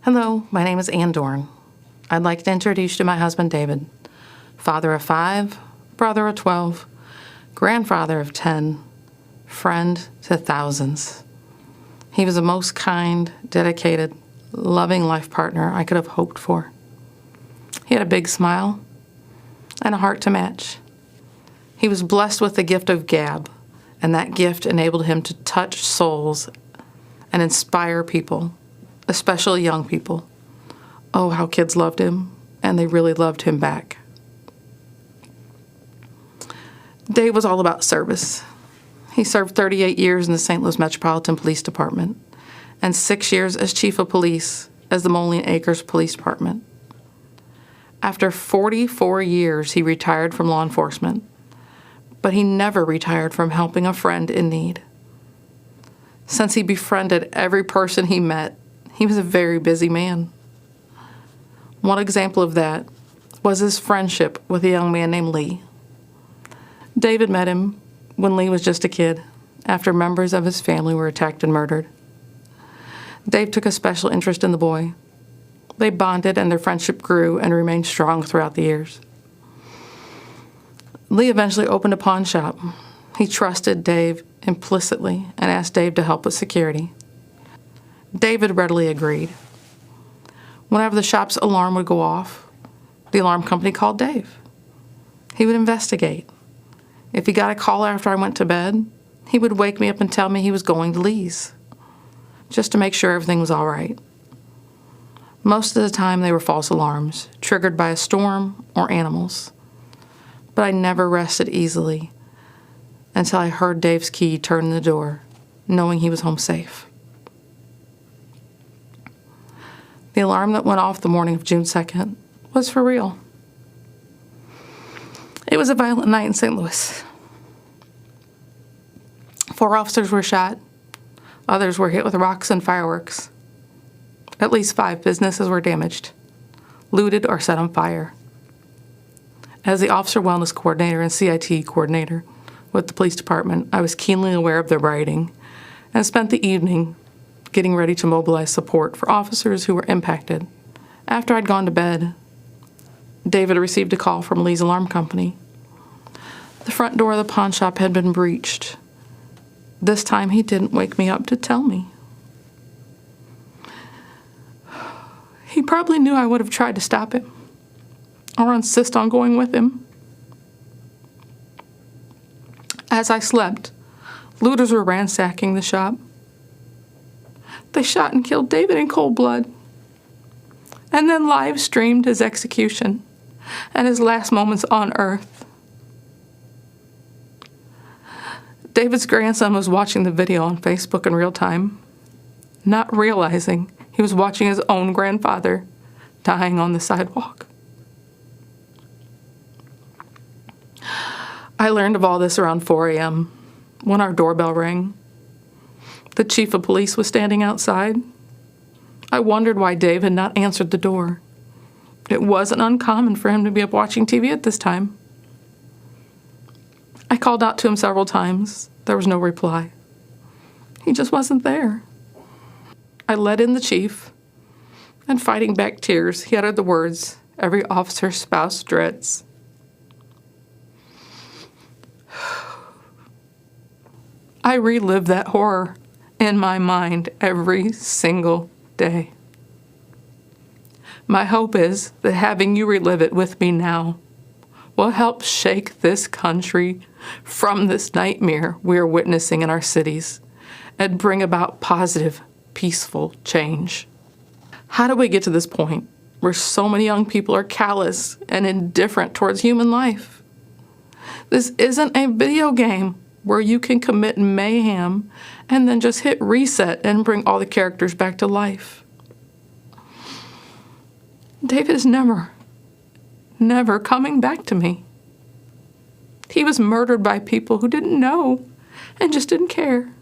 Hello, my name is Ann Dorn. I'd like to introduce you to my husband, David, father of 5, brother of 12, grandfather of 10, friend to thousands. He was the most kind, dedicated, loving life partner I could have hoped for. He had a big smile and a heart to match. He was blessed with the gift of gab, and that gift enabled him to touch souls and inspire people, especially young people. Oh, how kids loved him, and they really loved him back. Dave was all about service. He served 38 years in the St. Louis Metropolitan Police Department and 6 years as chief of police as the Moline Acres Police Department. After 44 years, he retired from law enforcement, but he never retired from helping a friend in need. Since he befriended every person he met, he was a very busy man. One example of that was his friendship with a young man named Lee. David met him when Lee was just a kid, after members of his family were attacked and murdered. Dave took a special interest in the boy. They bonded, and their friendship grew and remained strong throughout the years. Lee eventually opened a pawn shop. He trusted Dave implicitly and asked Dave to help with security. David readily agreed. Whenever the shop's alarm would go off, the alarm company called Dave. He would investigate. If he got a call after I went to bed, he would wake me up and tell me he was going to Lee's, just to make sure everything was all right. Most of the time they were false alarms, triggered by a storm or animals. But I never rested easily until I heard Dave's key turn in the door, knowing he was home safe. The alarm that went off the morning of June 2nd was for real. It was a violent night in St. Louis. 4 officers were shot. Others were hit with rocks and fireworks. At least 5 businesses were damaged, looted, or set on fire. As the Officer Wellness Coordinator and CIT Coordinator with the police department, I was keenly aware of the rioting and spent the evening getting ready to mobilize support for officers who were impacted. After I'd gone to bed, David received a call from Lee's alarm company. The front door of the pawn shop had been breached. This time he didn't wake me up to tell me. He probably knew I would have tried to stop him or insist on going with him. As I slept, looters were ransacking the shop. They shot and killed David in cold blood, and then live streamed his execution and his last moments on earth. David's grandson was watching the video on Facebook in real time, not realizing he was watching his own grandfather dying on the sidewalk. I learned of all this around 4 a.m. when our doorbell rang. The chief of police was standing outside. I wondered why Dave had not answered the door. It wasn't uncommon for him to be up watching TV at this time. I called out to him several times. There was no reply. He just wasn't there. I let in the chief, and fighting back tears, he uttered the words every officer's spouse dreads. I relive that horror in my mind every single day. My hope is that having you relive it with me now will help shake this country from this nightmare we are witnessing in our cities and bring about positive, peaceful change. How do we get to this point where so many young people are callous and indifferent towards human life? This isn't a video game where you can commit mayhem and then just hit reset and bring all the characters back to life. David is never coming back to me. He was murdered by people who didn't know and just didn't care.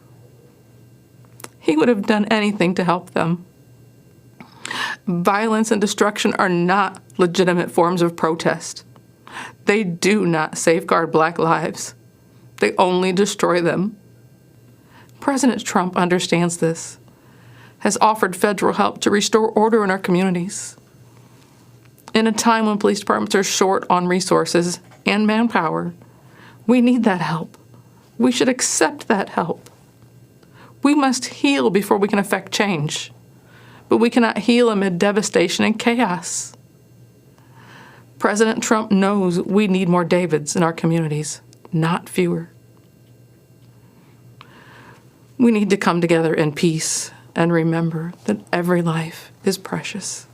He would have done anything to help them. Violence and destruction are not legitimate forms of protest. They do not safeguard Black lives. They only destroy them. President Trump understands this. has offered federal help to restore order in our communities. In a time when police departments are short on resources and manpower, we need that help. We should accept that help. We must heal before we can effect change, but we cannot heal amid devastation and chaos. President Trump knows we need more Davids in our communities, not fewer. We need to come together in peace and remember that every life is precious.